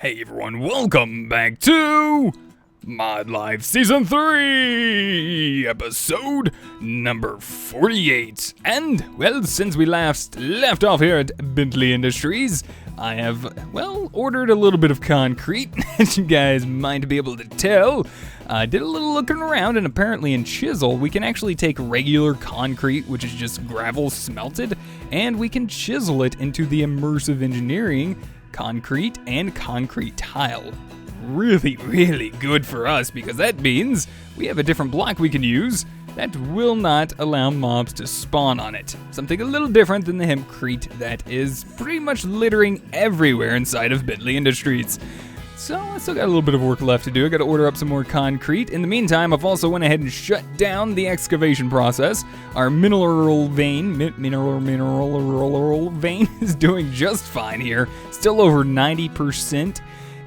Hey everyone, welcome back to Modlife Season 3, episode number 48. And, well, since we last left off here at Bentley Industries, I have, well, ordered a little bit of concrete, as you guys might be able to tell. I did a little looking around, and apparently in Chisel, we can actually take regular concrete, which is just gravel smelted, and we can chisel it into the immersive engineering concrete and concrete tile. Really, really good for us, because that means we have a different block we can use that will not allow mobs to spawn on it. Something a little different than the hempcrete that is pretty much littering everywhere inside of Bentley Industries. So I still got a little bit of work left to do. I got to order up some more concrete. In the meantime, I've also went ahead and shut down the excavation process. Our mineral vein is doing just fine here. Still over 90%.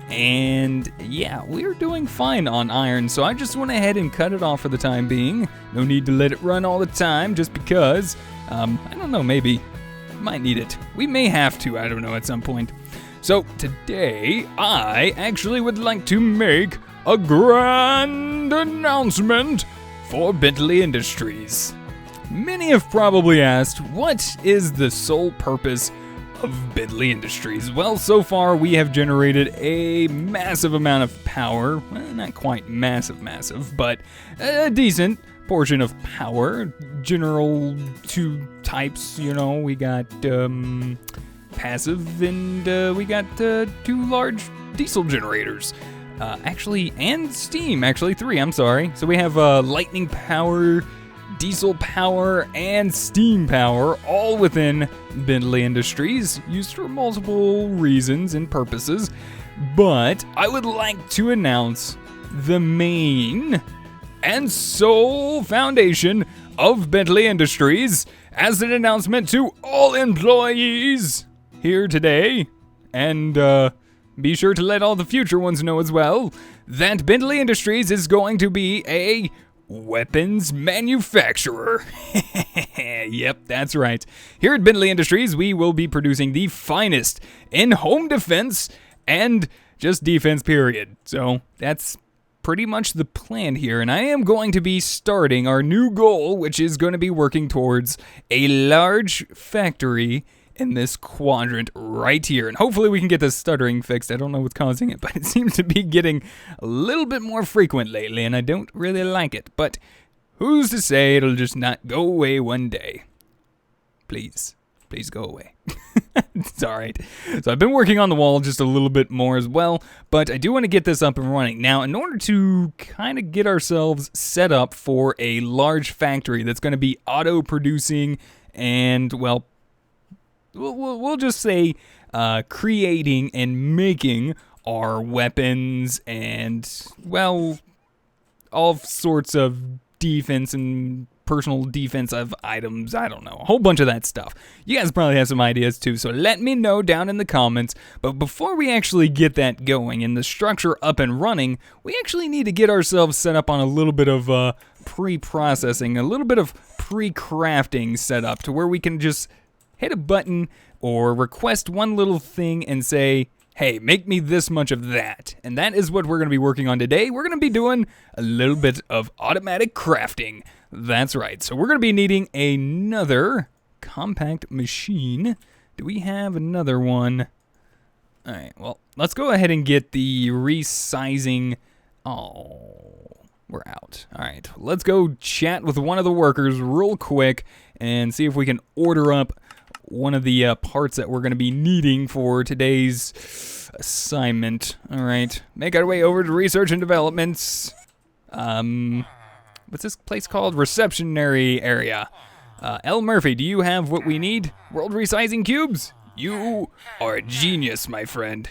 And yeah, we're doing fine on iron. So I just went ahead and cut it off for the time being. No need to let it run all the time just because, I don't know, maybe might need it. We may have to, I don't know, at some point. So today, I actually would like to make a grand announcement for Bentley Industries. Many have probably asked, what is the sole purpose of Bentley Industries? Well, so far we have generated a massive amount of power. Well, not quite massive, but a decent portion of power. General two types, you know, we got, passive, and we got 2 large diesel generators. And steam, actually 3, I'm sorry. So we have lightning power, diesel power, and steam power, all within Bentley Industries, used for multiple reasons and purposes. But I would like to announce the main and sole foundation of Bentley Industries as an announcement to all employees here today, and be sure to let all the future ones know as well, that Bentley Industries is going to be a weapons manufacturer. Yep, that's right. Here at Bentley Industries, we will be producing the finest in home defense and just defense, period. So that's pretty much the plan here, and I am going to be starting our new goal, which is going to be working towards a large factory in this quadrant right here. And hopefully we can get this stuttering fixed. I don't know what's causing it, but it seems to be getting a little bit more frequent lately, and I don't really like it. But who's to say it'll just not go away one day? Please go away. It's alright. So I've been working on the wall just a little bit more as well, but I do want to get this up and running. Now, in order to kind of get ourselves set up for a large factory that's going to be auto-producing and, well, we'll just say creating and making our weapons and, well, all sorts of defense and personal defensive items. I don't know, a whole bunch of that stuff. You guys probably have some ideas too, so let me know down in the comments. But before we actually get that going and the structure up and running, we actually need to get ourselves set up on a little bit of pre-processing, a little bit of pre-crafting set up to where we can just hit a button or request one little thing and say, hey, make me this much of that. And that is what we're going to be working on today. We're going to be doing a little bit of automatic crafting. That's right. So we're going to be needing another compact machine. Do we have another one? All right, well, let's go ahead and get the resizing. Oh, we're out. All right, let's go chat with one of the workers real quick and see if we can order up one of the parts that we're going to be needing for today's assignment. All right, make our way over to research and developments. What's this place called? Receptionary area. L. Murphy, do you have what we need? World resizing cubes? You are a genius, my friend.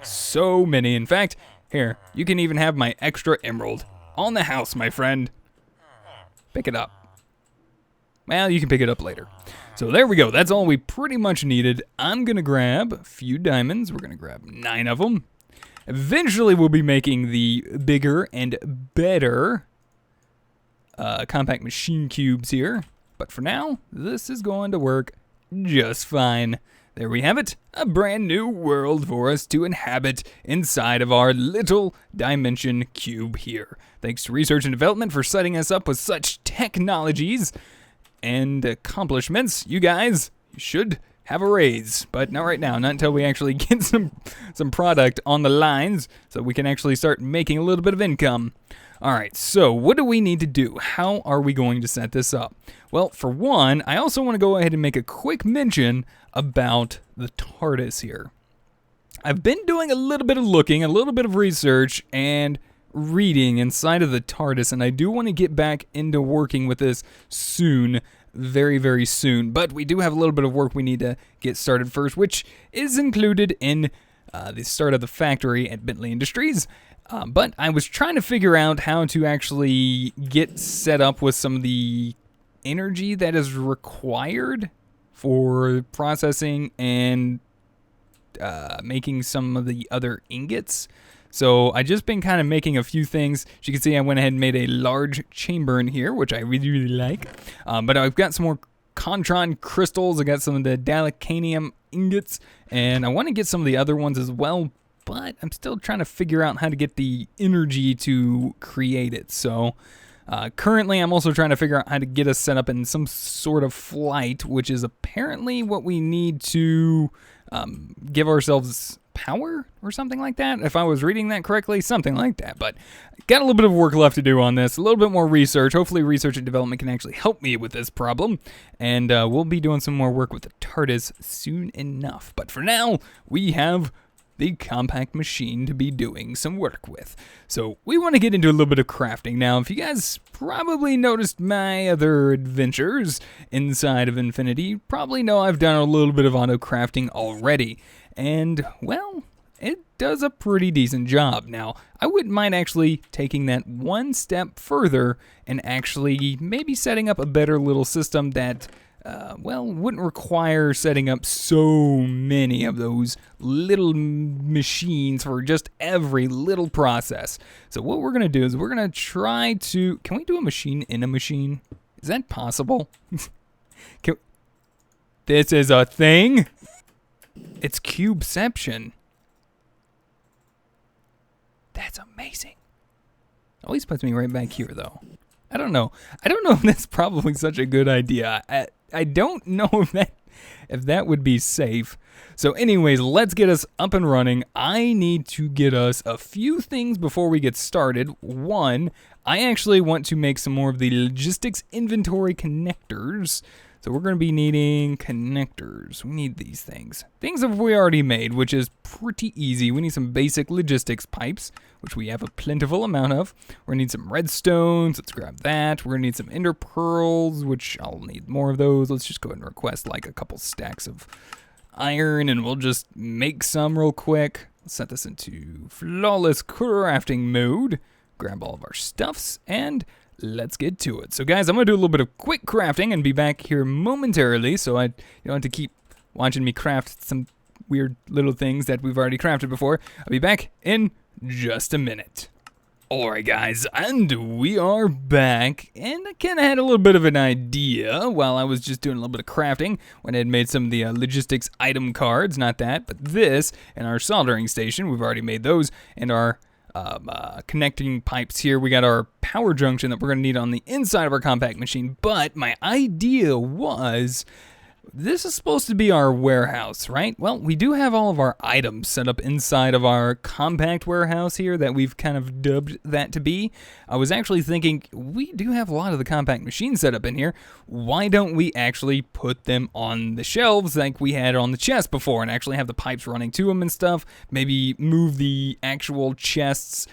So many. In fact, here, you can even have my extra emerald. On the house, my friend. Pick it up. Well, you can pick it up later. So there we go. That's all we pretty much needed. I'm going to grab a few diamonds. We're going to grab 9 of them. Eventually, we'll be making the bigger and better compact machine cubes here. But for now, this is going to work just fine. there we have it, a brand new world for us to inhabit inside of our little dimension cube here. Thanks to research and development for setting us up with such technologies and accomplishments. You guys should have a raise, but not right now, not until we actually get some product on the lines so we can actually start making a little bit of income. All right, so what do we need to do? How are we going to set this up? Well, for one, I also want to go ahead and make a quick mention about the TARDIS here. I've been doing a little bit of looking, a little bit of research, and reading inside of the TARDIS, and I do want to get back into working with this soon. Very, very soon. But we do have a little bit of work we need to get started first, which is included in the start of the factory at Bentley Industries. But I was trying to figure out how to actually get set up with some of the energy that is required for processing and making some of the other ingots. So I just been kind of making a few things. As you can see, I went ahead and made a large chamber in here, which I really, really like. But I've got some more Contron crystals. I got some of the Dacanium ingots, and I want to get some of the other ones as well. But I'm still trying to figure out how to get the energy to create it. So currently, I'm also trying to figure out how to get us set up in some sort of flight, which is apparently what we need to give ourselves power or something like that. If I was reading that correctly, something like that. But got a little bit of work left to do on this, a little bit more research. Hopefully research and development can actually help me with this problem. And we'll be doing some more work with the TARDIS soon enough. But for now, we have the compact machine to be doing some work with. So we want to get into a little bit of crafting. Now, if you guys probably noticed my other adventures inside of Infinity, you probably know I've done a little bit of auto crafting already. And, well, it does a pretty decent job. Now, I wouldn't mind actually taking that one step further and actually maybe setting up a better little system that, well, wouldn't require setting up so many of those little machines for just every little process. So what we're going to do is we're going to try to... Can we do a machine in a machine? Is that possible? This is a thing? It's Cubeception. That's amazing. Always puts me right back here, though. I don't know if that's probably such a good idea. I don't know if that would be safe. So anyways, let's get us up and running. I need to get us a few things before we get started. One, I actually want to make some more of the logistics inventory connectors. So we're going to be needing connectors. We need these things. Things that we already made, which is pretty easy. We need some basic logistics pipes, which we have a plentiful amount of. We're going to need some redstones. Let's grab that. We're going to need some ender pearls, which I'll need more of those. Let's just go ahead and request like a couple stacks of iron, and we'll just make some real quick. Let's set this into flawless crafting mode. Grab all of our stuffs, and let's get to it. So guys, I'm going to do a little bit of quick crafting and be back here momentarily, so you don't have to keep watching me craft some weird little things that we've already crafted before. I'll be back in just a minute. Alright guys, and we are back, and I kind of had a little bit of an idea while I was just doing a little bit of crafting when I had made some of the logistics item cards, not that, but this, and our soldering station. We've already made those, and our connecting pipes here. We got our power junction that we're going to need on the inside of our compact machine, but my idea was this is supposed to be our warehouse, right? Well, we do have all of our items set up inside of our compact warehouse here that we've kind of dubbed that to be. I was actually thinking we do have a lot of the compact machines set up in here. Why don't we actually put them on the shelves like we had on the chest before and actually have the pipes running to them and stuff? Maybe move the actual chests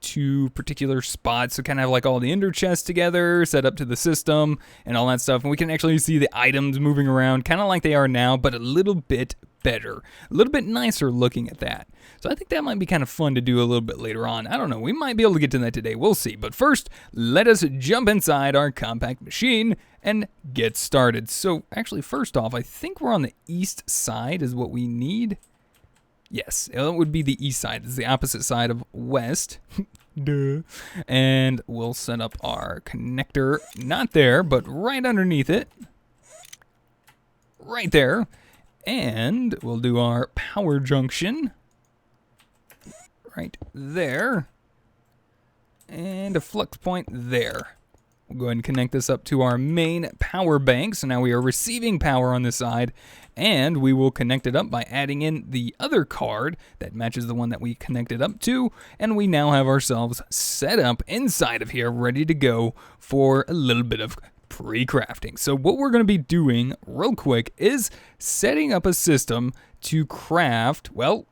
to particular spots, so kind of have like all the ender chests together, set up to the system and all that stuff, and we can actually see the items moving around kind of like they are now, but a little bit better, a little bit nicer looking at that. So I think that might be kind of fun to do a little bit later on. I don't know, we might be able to get to that today, we'll see. But first, let us jump inside our compact machine and get started. So actually, first off, I think we're on the east side is what we need. Yes, it would be the east side. It's the opposite side of west. Duh. And we'll set up our connector, not there, but right underneath it. Right there. And we'll do our power junction right there. And a flux point there. We'll go ahead and connect this up to our main power bank. So now we are receiving power on this side. And we will connect it up by adding in the other card that matches the one that we connected up to. And we now have ourselves set up inside of here, ready to go for a little bit of pre-crafting. So what we're going to be doing real quick is setting up a system to craft, well,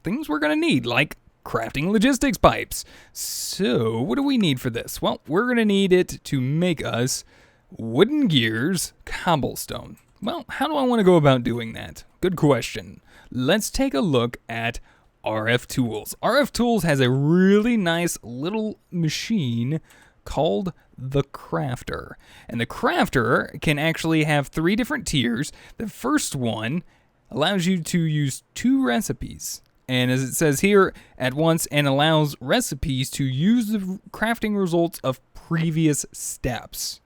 things we're going to need, like crafting logistics pipes. So what do we need for this? Well, we're going to need it to make us wooden gears, cobblestone. Well, how do I want to go about doing that? Good question. Let's take a look at RF Tools. RF Tools has a really nice little machine called the Crafter. And the Crafter can actually have 3 different tiers. The first one allows you to use 2 recipes. And as it says here, at once, and allows recipes to use the crafting results of previous steps.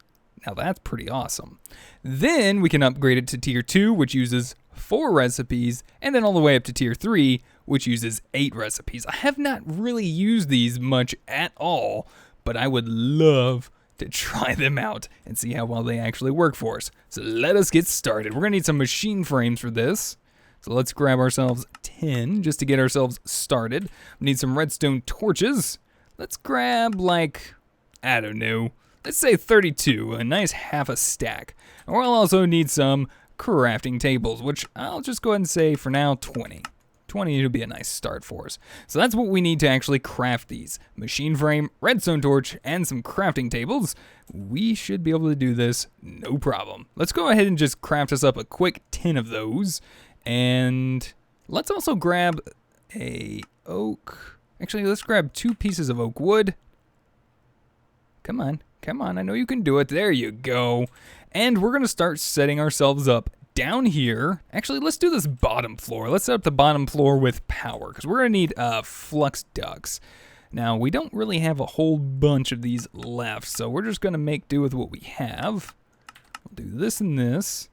Now that's pretty awesome. Then we can upgrade it to tier 2, which uses 4 recipes, and then all the way up to tier 3, which uses 8 recipes. I have not really used these much at all, but I would love to try them out and see how well they actually work for us. So let us get started. We're gonna need some machine frames for this. So let's grab ourselves 10 just to get ourselves started. We need some redstone torches. Let's grab like, I don't know, let's say 32, a nice half a stack. And we'll also need some crafting tables, which I'll just go ahead and say for now 20. 20 would be a nice start for us. So that's what we need to actually craft these. Machine frame, redstone torch, and some crafting tables. We should be able to do this no problem. Let's go ahead and just craft us up a quick 10 of those. And let's also grab a oak. Actually, let's grab 2 pieces of oak wood. Come on, come on, I know you can do it. There you go. And we're gonna start setting ourselves up down here. Actually, let's do this bottom floor. Let's set up the bottom floor with power, because we're gonna need flux ducts. Now, we don't really have a whole bunch of these left, so we're just gonna make do with what we have. We'll do this and this.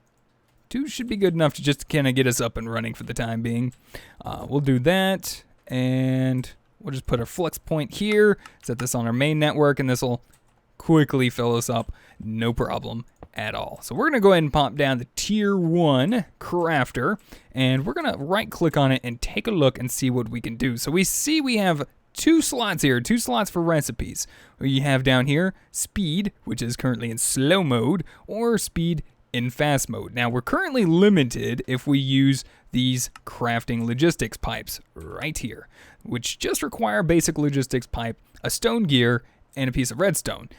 2 should be good enough to just kind of get us up and running for the time being. We'll do that, and we'll just put our flux point here, set this on our main network, and this will quickly fill us up, no problem at all. So we're gonna go ahead and pop down the tier 1 crafter, and we're gonna right click on it and take a look and see what we can do. So we see we have 2 slots here, 2 slots for recipes. You have down here speed, which is currently in slow mode, or speed in fast mode. Now we're currently limited if we use these crafting logistics pipes right here, which just require a basic logistics pipe, a stone gear, and a piece of redstone.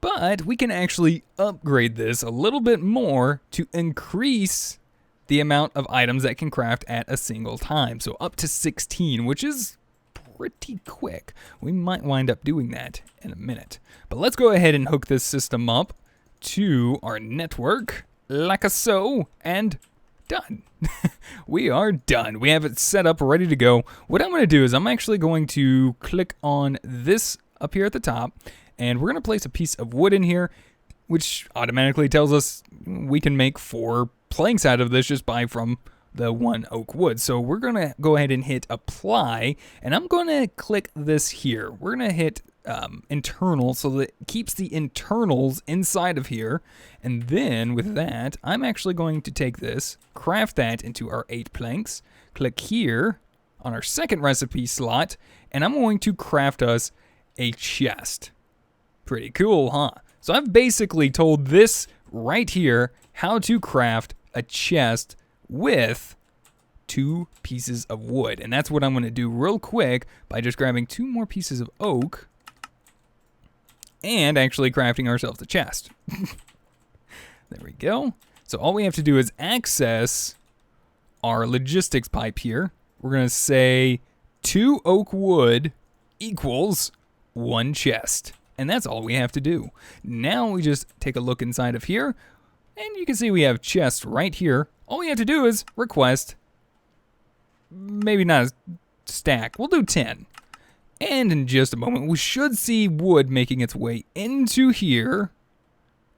But we can actually upgrade this a little bit more to increase the amount of items that can craft at a single time. So up to 16, which is pretty quick. We might wind up doing that in a minute. But let's go ahead and hook this system up to our network, like so, and done. We are done. We have it set up, ready to go. What I'm going to do is I'm actually going to click on this up here at the top, and we're going to place a piece of wood in here, which automatically tells us we can make 4 planks out of this just by from the 1 oak wood. So we're going to go ahead and hit apply, and I'm going to click this here. We're going to hit internal so that it keeps the internals inside of here. And then with that, I'm actually going to take this, craft that into our 8 planks, click here on our second recipe slot, and I'm going to craft us a chest. Pretty cool, huh? So I've basically told this right here how to craft a chest with 2 pieces of wood. And that's what I'm going to do real quick by just grabbing 2 more pieces of oak and actually crafting ourselves a chest. There we go. So all we have to do is access our logistics pipe here. We're going to say 2 oak wood equals 1 chest. And that's all we have to do. Now we just take a look inside of here, and you can see we have chests right here. All we have to do is request, maybe not a stack, we'll do 10. And in just a moment, we should see wood making its way into here,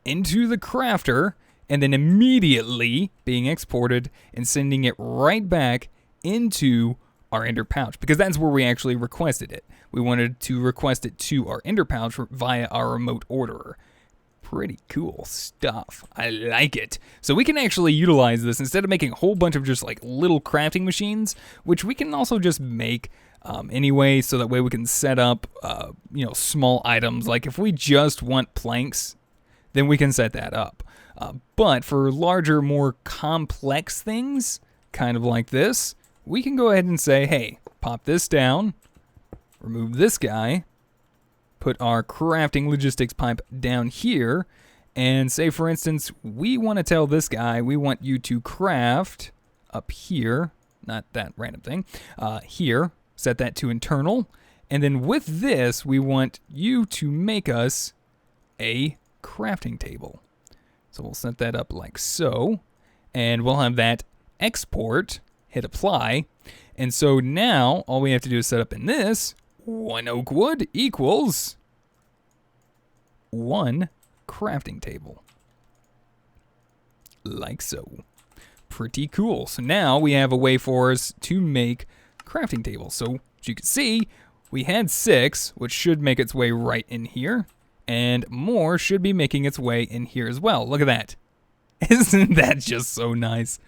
into the crafter, and then immediately being exported and sending it right back into our Ender pouch, because that's where we actually requested it. We wanted to request it to our Ender pouch via our remote orderer. Pretty cool stuff. I like it. So we can actually utilize this instead of making a whole bunch of just like little crafting machines, which we can also just make anyway, so that way we can set up small items. Like if we just want planks, then we can set that up. But for larger, more complex things, kind of like this, we can go ahead and say, hey, pop this down, remove this guy, put our crafting logistics pipe down here, and say, for instance, we want to tell this guy we want you to craft up here, not that random thing, here, set that to internal, and then with this, we want you to make us a crafting table. So we'll set that up like so, and we'll have that export, hit apply, and so now all we have to do is set up in this, 1 oak wood equals 1 crafting table. Like so. Pretty cool. So now we have a way for us to make crafting tables. So as you can see, we had 6, which should make its way right in here, and more should be making its way in here as well. Look at that. Isn't that just so nice?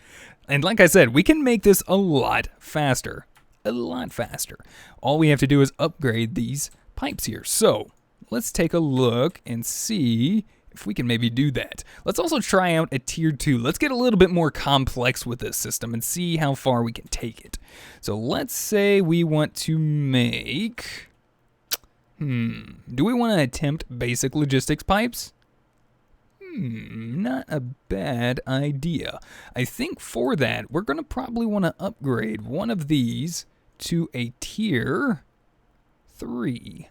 And like I said, we can make this a lot faster. A lot faster. All we have to do is upgrade these pipes here. So let's take a look and see if we can maybe do that. Let's also try out a tier 2. Let's get a little bit more complex with this system and see how far we can take it. So let's say we want to make... do we want to attempt basic logistics pipes? Not a bad idea. I think for that, we're going to probably want to upgrade one of these to a tier 3.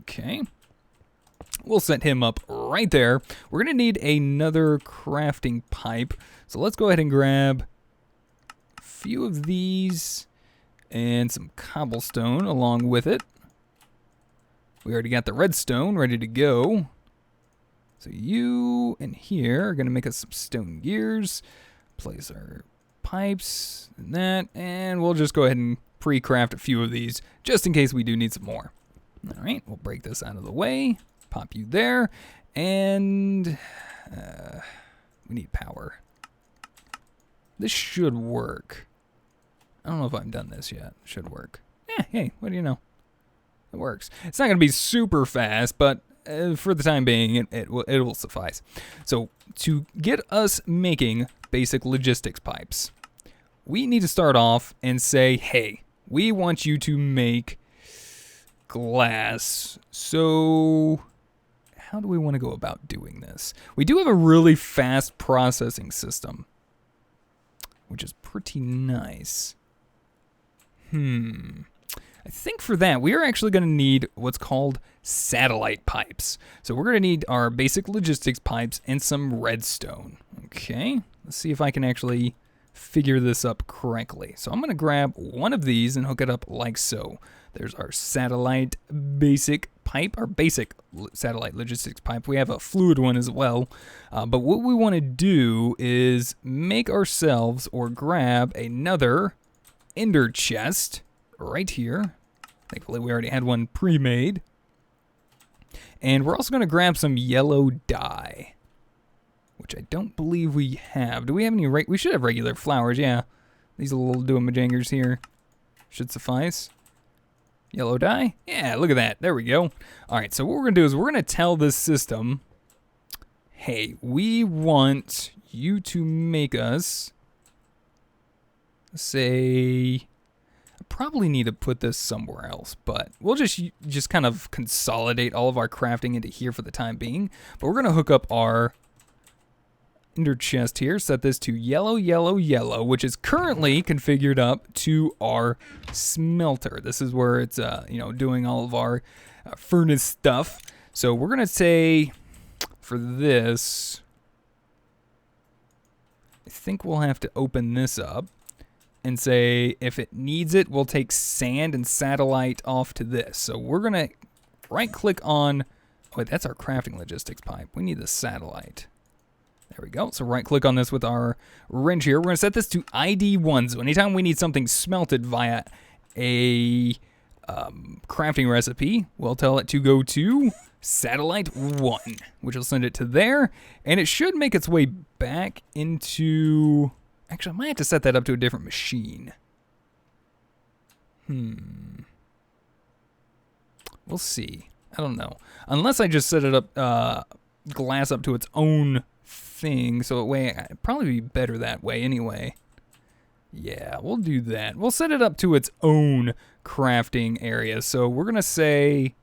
Okay. We'll set him up right there. We're going to need another crafting pipe. So let's go ahead and grab a few of these and some cobblestone along with it. We already got the redstone ready to go. So you and here are going to make us some stone gears, place our pipes and that, and we'll just go ahead and pre-craft a few of these just in case we do need some more. All right, we'll break this out of the way, pop you there, and we need power. This should work. I don't know if I've done this yet. Should work. Hey, what do you know? It works. It's not going to be super fast, but for the time being, it will suffice. So to get us making basic logistics pipes, we need to start off and say, hey, we want you to make glass. So how do we want to go about doing this? We do have a really fast processing system, which is pretty nice. I think for that, we are actually going to need what's called satellite pipes. So we're going to need our basic logistics pipes and some redstone. Okay, let's see if I can actually figure this up correctly. So I'm going to grab one of these and hook it up like so. There's our satellite basic pipe, our basic satellite logistics pipe. We have a fluid one as well. But what we want to do is make ourselves or grab another ender chest right here. Thankfully, we already had one pre-made. And we're also going to grab some yellow dye, which I don't believe we have. Do we have any? We should have regular flowers, yeah. These little doomajangers here should suffice. Yellow dye? Yeah, look at that. There we go. All right, so what we're going to do is we're going to tell this system, hey, we want you to make us, say... probably need to put this somewhere else, but we'll just kind of consolidate all of our crafting into here for the time being. But we're going to hook up our ender chest here, set this to yellow, yellow, yellow, which is currently configured up to our smelter. This is where it's doing all of our furnace stuff. So we're going to say for this, I think we'll have to open this up and say if it needs it, we'll take sand and satellite off to this. So we're going to right click on, wait, that's our crafting logistics pipe. We need the satellite. There we go. So right click on this with our wrench here. We're going to set this to ID1. So anytime we need something smelted via a crafting recipe, we'll tell it to go to satellite 1, which will send it to there. And it should make its way back into... Actually, I might have to set that up to a different machine. We'll see. I don't know. Unless I just set it up, glass up to its own thing, so it'd probably be better that way anyway. Yeah, we'll do that. We'll set it up to its own crafting area. So we're going to say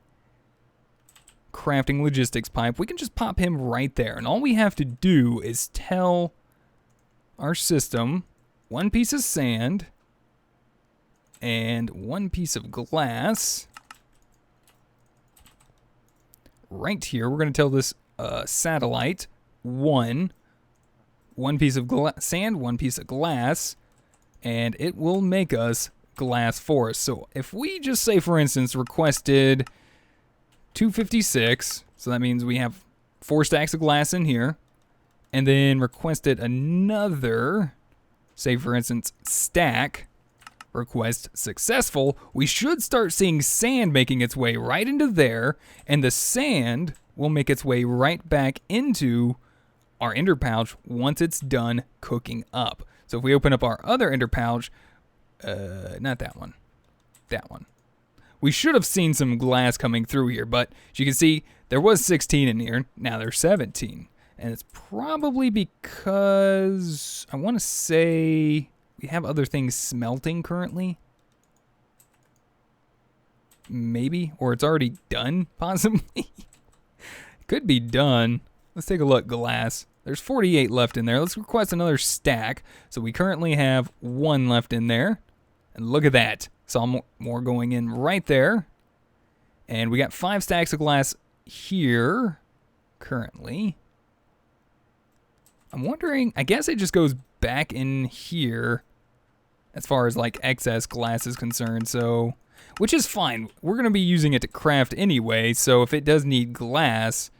crafting logistics pipe. We can just pop him right there. And all we have to do is tell our system 1 piece of sand and 1 piece of glass. Right here, we're going to tell this satellite 1 piece of sand, 1 piece of glass, and it will make us glass for us. So if we just say, for instance, requested 256, so that means we have 4 stacks of glass in here, and then requested another, say for instance, stack, request successful, we should start seeing sand making its way right into there, and the sand will make its way right back into our ender pouch once it's done cooking up. So if we open up our other ender pouch, not that one, that one. We should have seen some glass coming through here, but as you can see, there was 16 in here, now there's 17. And it's probably because, I want to say, we have other things smelting currently. Maybe, or it's already done, possibly. Could be done. Let's take a look, glass. There's 48 left in there. Let's request another stack. So we currently have 1 left in there. And look at that. Saw more going in right there. And we got 5 stacks of glass here currently. I'm wondering, I guess it just goes back in here as far as like excess glass is concerned. So, which is fine. We're going to be using it to craft anyway. So if it does need glass,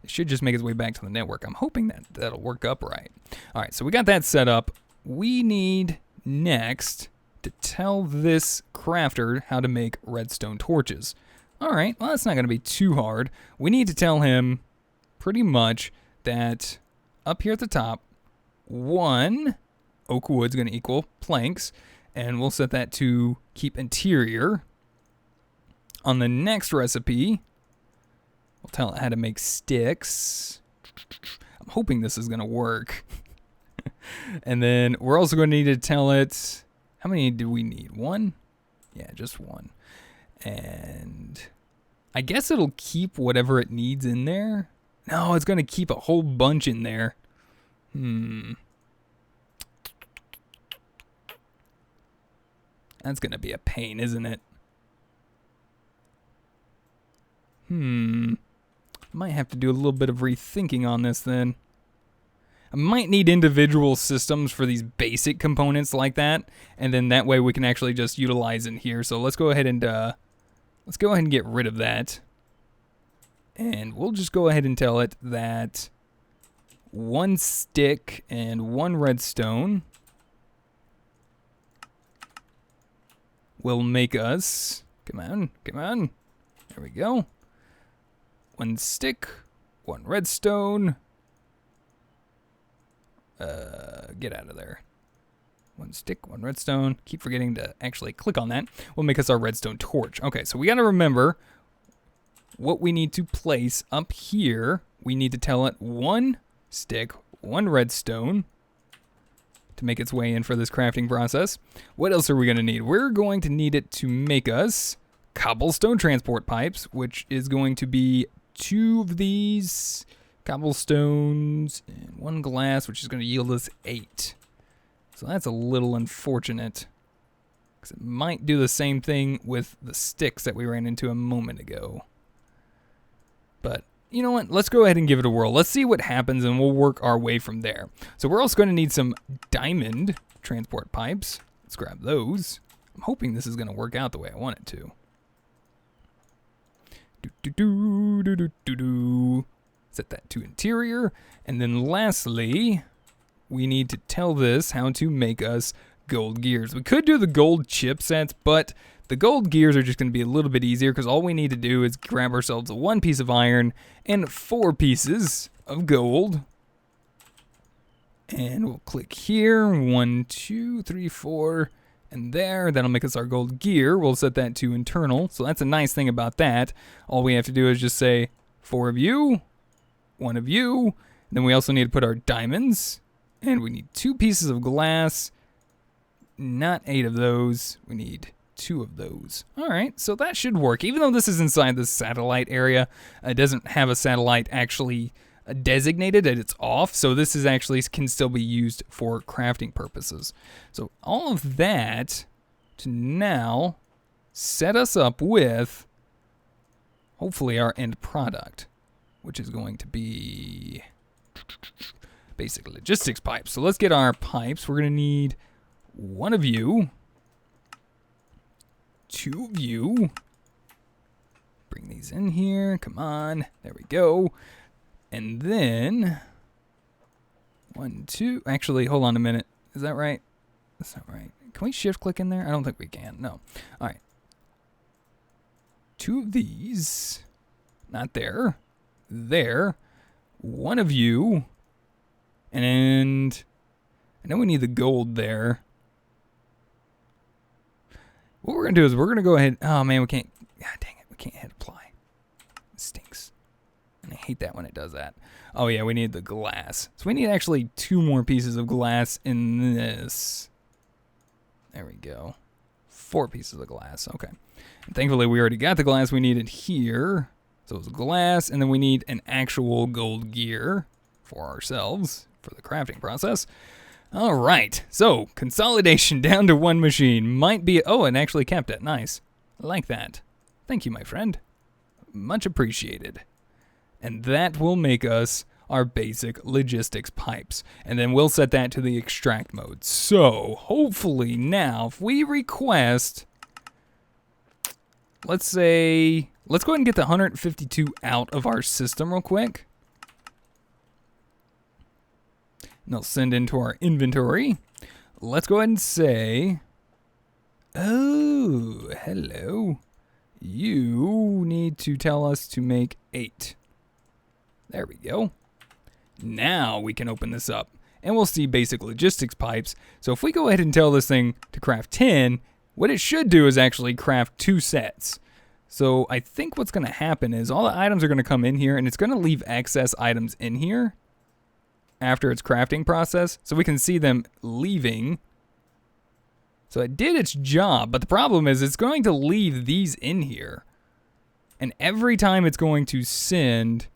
it should just make its way back to the network. I'm hoping that that'll work up right. All right, so we got that set up. We need next to tell this crafter how to make redstone torches. All right, well, that's not going to be too hard. We need to tell him pretty much that up here at the top, 1 oak wood is going to equal planks, and we'll set that to keep interior. On the next recipe, we'll tell it how to make sticks. I'm hoping this is going to work. And then we're also going to need to tell it, how many do we need? 1? Yeah, just 1. And I guess it'll keep whatever it needs in there. No, it's going to keep a whole bunch in there. That's going to be a pain, isn't it? Might have to do a little bit of rethinking on this then. I might need individual systems for these basic components like that, and then that way we can actually just utilize in here. So let's go ahead and get rid of that. And we'll just go ahead and tell it that 1 stick and 1 redstone will make us, come on, there we go. 1 stick, 1 redstone, get out of there. 1 stick, 1 redstone, keep forgetting to actually click on that, will make us our redstone torch. Okay, so we gotta remember what we need to place up here. We need to tell it 1 stick, 1 redstone to make its way in for this crafting process. What else are we going to need? We're going to need it to make us cobblestone transport pipes, which is going to be 2 of these cobblestones and 1 glass, which is going to yield us 8. So that's a little unfortunate, because it might do the same thing with the sticks that we ran into a moment ago. But you know what? Let's go ahead and give it a whirl. Let's see what happens, and we'll work our way from there. So we're also going to need some diamond transport pipes. Let's grab those. I'm hoping this is going to work out the way I want it to. Set that to interior. And then lastly, we need to tell this how to make us gold gears. We could do the gold chipsets, but the gold gears are just going to be a little bit easier because all we need to do is grab ourselves 1 piece of iron and 4 pieces of gold. And we'll click here, 1, 2, 3, 4, and there. That'll make us our gold gear. We'll set that to internal. So that's a nice thing about that. All we have to do is just say 4 of you, 1 of you. And then we also need to put our diamonds. And we need 2 pieces of glass. Not 8 of those. We need 2 of those. All right, so that should work. Even though this is inside the satellite area, it doesn't have a satellite actually designated that it's off, so this is actually can still be used for crafting purposes. So all of that to now set us up with hopefully our end product, which is going to be basic logistics pipes. So let's get our pipes. We're going to need 1 of you, 2 of you. Bring these in here. Come on. There we go. And then 1, 2. Actually, hold on a minute. Is that right? That's not right. Can we shift click in there? I don't think we can. No. All right. 2 of these. Not there. There. 1 of you. And I know we need the gold there. What we're going to do is we're going to go ahead. Oh, man, we can't. God dang it. We can't hit apply. It stinks. And I hate that when it does that. Oh, yeah, we need the glass. So we need actually 2 more pieces of glass in this. There we go. 4 pieces of glass. Okay. And thankfully, we already got the glass we needed here. So it's glass, and then we need an actual gold gear for ourselves for the crafting process. All right. So consolidation down to 1 machine might be... Oh, and actually kept it. Nice. I like that. Thank you, my friend. Much appreciated. And that will make us our basic logistics pipes. And then we'll set that to the extract mode. So hopefully now, if we request, let's say, let's go ahead and get the 152 out of our system real quick. And they'll send into our inventory. Let's go ahead and say, oh, hello. You need to tell us to make 8. There we go. Now we can open this up and we'll see basic logistics pipes. So if we go ahead and tell this thing to craft 10, what it should do is actually craft 2 sets. So I think what's going to happen is all the items are going to come in here and it's going to leave excess items in here after its crafting process. So we can see them leaving. So it did its job, but the problem is it's going to leave these in here. And every time it's going to send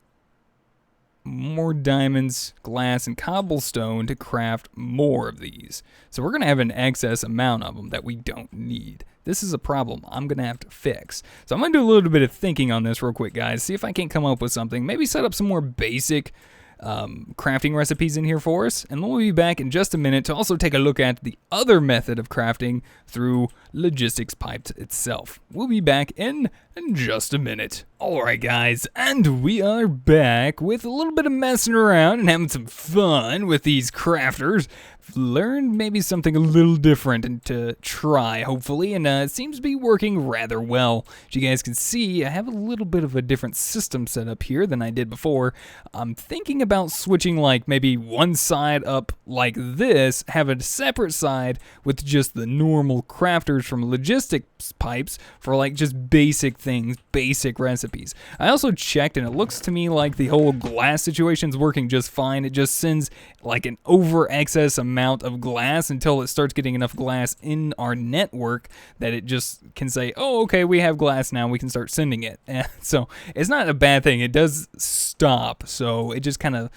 more diamonds, glass, and cobblestone to craft more of these. So we're going to have an excess amount of them that we don't need. This is a problem I'm going to have to fix. So I'm going to do a little bit of thinking on this real quick, guys. See if I can't come up with something. Maybe set up some more basic crafting recipes in here for us. And we'll be back in just a minute to also take a look at the other method of crafting through logistics pipes itself. We'll be back in just a minute. Alright guys, and we are back with a little bit of messing around and having some fun with these crafters. Learned maybe something a little different and to try, hopefully, and it seems to be working rather well. As you guys can see, I have a little bit of a different system set up here than I did before. I'm thinking about switching like maybe one side up like this, have a separate side with just the normal crafters from logistics pipes for like just basic things, basic recipes. I also checked and it looks to me like the whole glass situation is working just fine. It just sends like an over excess amount of glass until it starts getting enough glass in our network that it just can say, oh, okay, we have glass now, we can start sending it. So it's not a bad thing. It does stop, so it just kind of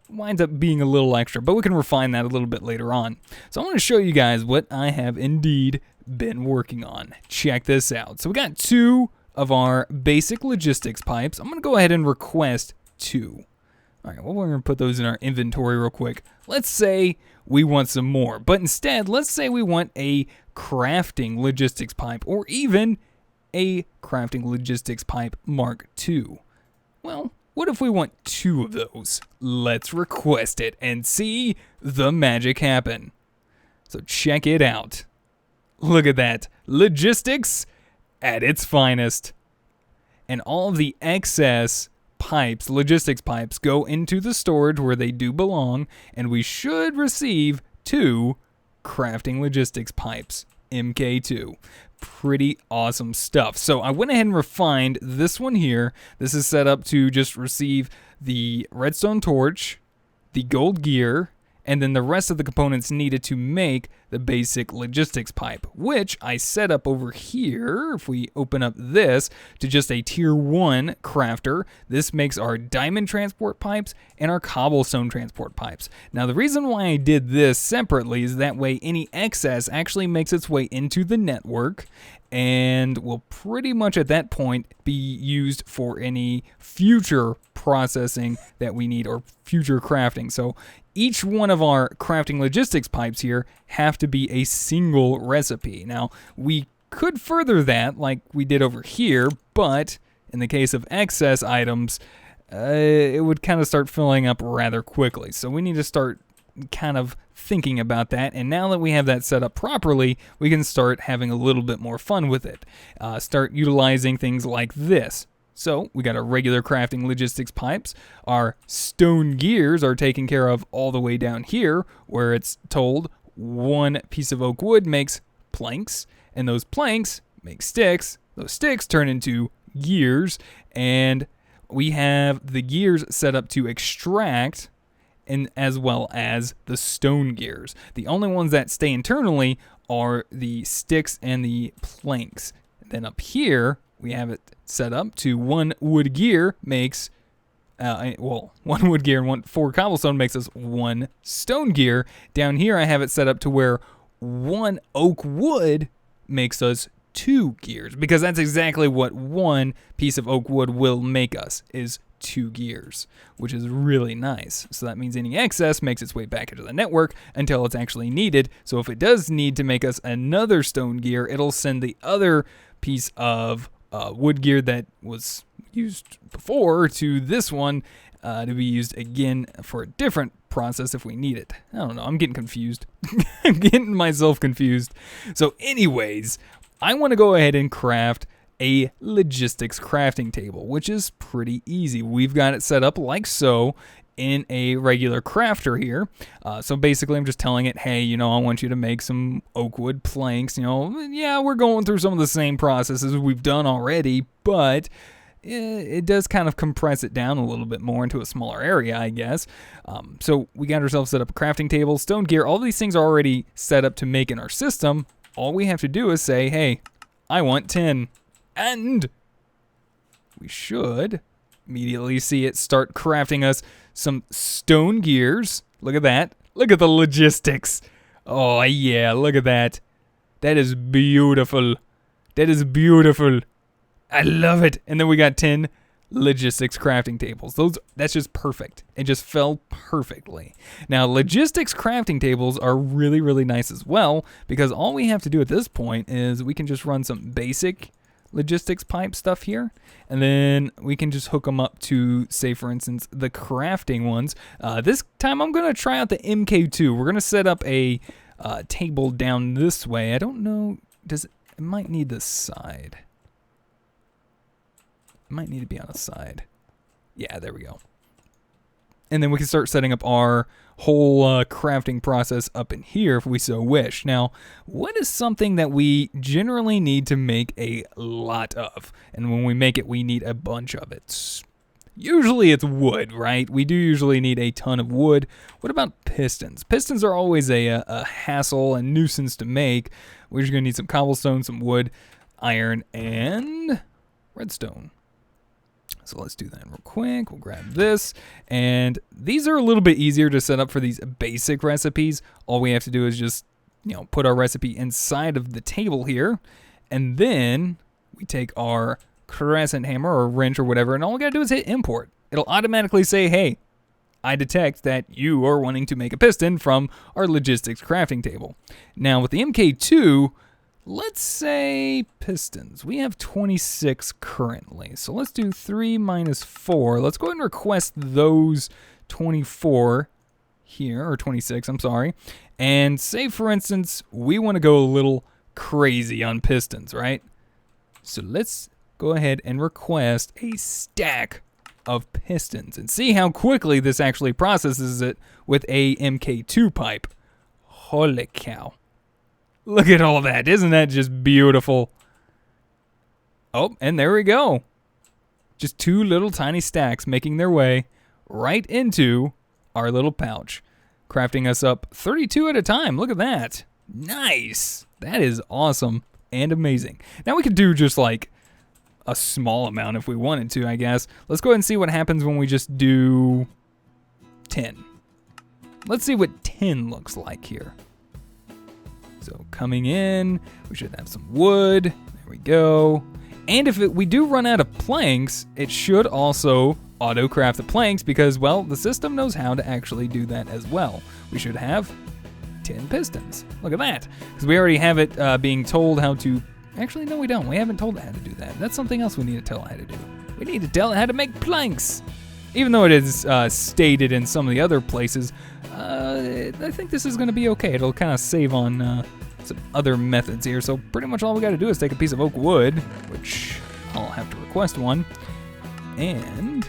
winds up being a little extra, but we can refine that a little bit later on. So I want to show you guys what I have indeed been working on. Check this out. So we got 2 of our basic logistics pipes. I'm going to go ahead and request 2. All right, well, we're going to put those in our inventory real quick. Let's say we want some more, but instead, let's say we want a crafting logistics pipe or even a crafting logistics pipe Mark II. Well, what if we want 2 of those? Let's request it and see the magic happen. So check it out. Look at that. Logistics at its finest. And all of the excess pipes, logistics pipes, go into the storage where they do belong, and we should receive 2 crafting logistics pipes, MK2. Pretty awesome stuff. So I went ahead and refined this one here. This is set up to just receive the redstone torch, the gold gear, and then the rest of the components needed to make the basic logistics pipe, which I set up over here. If we open up this to just a tier 1 crafter, this makes our diamond transport pipes and our cobblestone transport pipes. Now the reason why I did this separately is that way any excess actually makes its way into the network and will pretty much at that point be used for any future processing that we need or future crafting. So each one of our crafting logistics pipes here have to be a single recipe. Now, we could further that like we did over here, but in the case of excess items, it would kind of start filling up rather quickly. So we need to start kind of thinking about that, and now that we have that set up properly, we can start having a little bit more fun with it. Start utilizing things like this. So we got our regular crafting logistics pipes. Our stone gears are taken care of all the way down here, where it's told 1 piece of oak wood makes planks, and those planks make sticks. Those sticks turn into gears, and we have the gears set up to extract, and as well as the stone gears. The only ones that stay internally are the sticks and the planks. Then up here, we have it set up to 1 wood gear makes, 1 wood gear and 4 cobblestone makes us 1 stone gear. Down here, I have it set up to where 1 oak wood makes us 2 gears, because that's exactly what 1 piece of oak wood will make us, is 2 gears, which is really nice. So that means any excess makes its way back into the network until it's actually needed. So if it does need to make us another stone gear, it'll send the other piece of wood gear that was used before to this one to be used again for a different process if we need it. I don't know. I'm getting confused. I'm getting myself confused. So anyways, I want to go ahead and craft a logistics crafting table, which is pretty easy. We've got it set up like so in a regular crafter here. So basically I'm just telling it, hey, I want you to make some oak wood planks. Yeah, we're going through some of the same processes we've done already, but it does kind of compress it down a little bit more into a smaller area, I guess. So we got ourselves set up a crafting table, stone gear. All these things are already set up to make in our system. All we have to do is say, hey, I want 10. And we should immediately see it start crafting us some stone gears. Look at that. Look at the logistics. Oh, yeah, look at that. That is beautiful. That is beautiful. I love it. And then we got 10 logistics crafting tables. That's just perfect. It just fell perfectly. Now, logistics crafting tables are really, really nice as well, because all we have to do at this point is we can just run some basic logistics pipe stuff here, and then we can just hook them up to, say for instance, the crafting ones. This time I'm going to try out the MK2. We're going to set up a table down this way. I don't know, it might need the side. It might need to be on the side. Yeah, there we go. And then we can start setting up our whole crafting process up in here if we so wish. Now, what is something that we generally need to make a lot of? And when we make it, we need a bunch of it. Usually it's wood, right? We do usually need a ton of wood. What about pistons? Pistons are always a hassle and nuisance to make. We're just going to need some cobblestone, some wood, iron, and redstone. So let's do that real quick. We'll grab this. And these are a little bit easier to set up for these basic recipes. All we have to do is just, put our recipe inside of the table here. And then we take our crescent hammer or wrench or whatever, and all we gotta do is hit import. It'll automatically say, hey, I detect that you are wanting to make a piston from our logistics crafting table. Now with the MK2, let's say pistons. We have 26 currently. So let's do 3 minus 4. Let's go ahead and request those 24 here, or 26, I'm sorry. And say, for instance, we want to go a little crazy on pistons, right? So let's go ahead and request a stack of pistons and see how quickly this actually processes it with a MK2 pipe. Holy cow. Look at all that. Isn't that just beautiful? Oh, and there we go. Just 2 little tiny stacks making their way right into our little pouch, crafting us up 32 at a time. Look at that. Nice. That is awesome and amazing. Now we could do just like a small amount if we wanted to, I guess. Let's go ahead and see what happens when we just do 10. Let's see what 10 looks like here. So coming in, we should have some wood. There we go. And if we do run out of planks, it should also auto-craft the planks because, well, the system knows how to actually do that as well. We should have 10 pistons. Look at that. Because we already have it being told how to... Actually, no, we don't. We haven't told it how to do that. That's something else we need to tell it how to do. We need to tell it how to make planks. Even though it is stated in some of the other places, I think this is going to be okay. It'll kind of save on some other methods here. So pretty much all we got to do is take a piece of oak wood, which I'll have to request one, and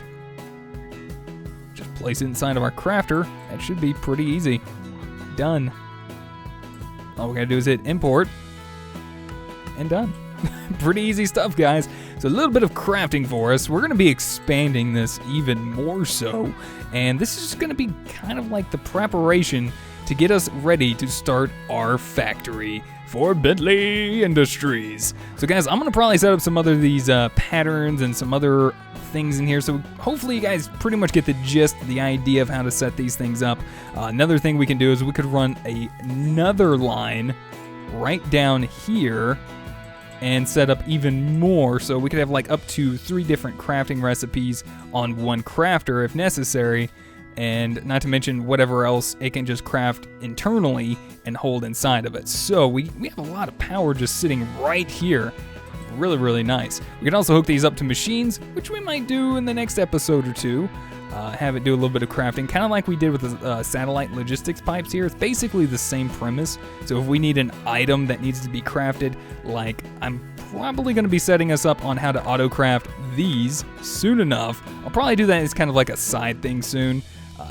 just place it inside of our crafter. That should be pretty easy. Done. All we got to do is hit import. And done. Pretty easy stuff, guys. So a little bit of crafting for us. We're going to be expanding this even more so. And this is going to be kind of like the preparation to get us ready to start our factory for Bentley Industries. So guys, I'm going to probably set up some other of these patterns and some other things in here. So hopefully you guys pretty much get the gist, the idea of how to set these things up. Another thing we can do is we could run another line right down here and set up even more, so we could have like up to 3 different crafting recipes on one crafter if necessary, and not to mention whatever else it can just craft internally and hold inside of it. So we have a lot of power just sitting right here. Really, really nice. We can also hook these up to machines, which we might do in the next episode or two. Have it do a little bit of crafting, kind of like we did with the satellite logistics pipes here. It's basically the same premise. So if we need an item that needs to be crafted, like I'm probably going to be setting us up on how to auto craft these soon enough. I'll probably do that as kind of like a side thing soon,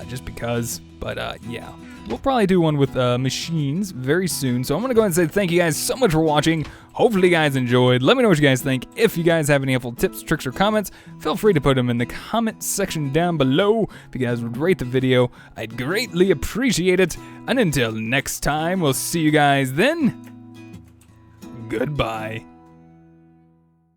just because. But yeah, we'll probably do one with machines very soon. So I'm going to go ahead and say thank you guys so much for watching. Hopefully you guys enjoyed. Let me know what you guys think. If you guys have any helpful tips, tricks, or comments, feel free to put them in the comment section down below. If you guys would rate the video, I'd greatly appreciate it. And until next time, we'll see you guys then. Goodbye.